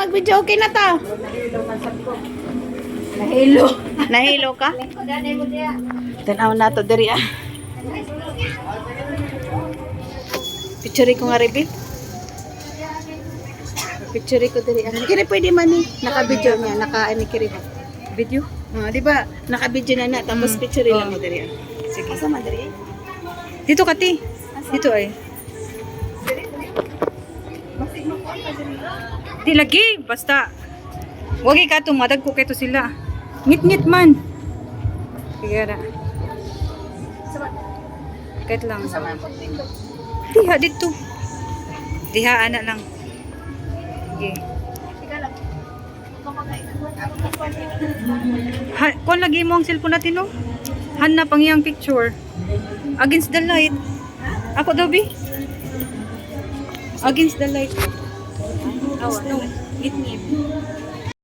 mag-video. Okay na ta. Nahilo. Nahilo ka? Tanaw na to diri ah. Picture ko nga ribi. Picture ko diri ah. Kini pwede man ni naka-video niya, naka-ani kiri. Video? Di ba? Naka-video na tapos picture lang mo diri ah. Sige. Asa man diri? Dito kati. Dito ay. Di lagi. Basta. Wagi ka tumadag ko kayo sila. Ngit-ngit man. Sige na. Kahit lang. Diha dito. Diha ana lang. Sige. Kung lagi mo ang cellphone natin no? Hanap ang iyang picture. Against the light. Ako daw bi? Against the light. Oh, no. Ngit-ngit.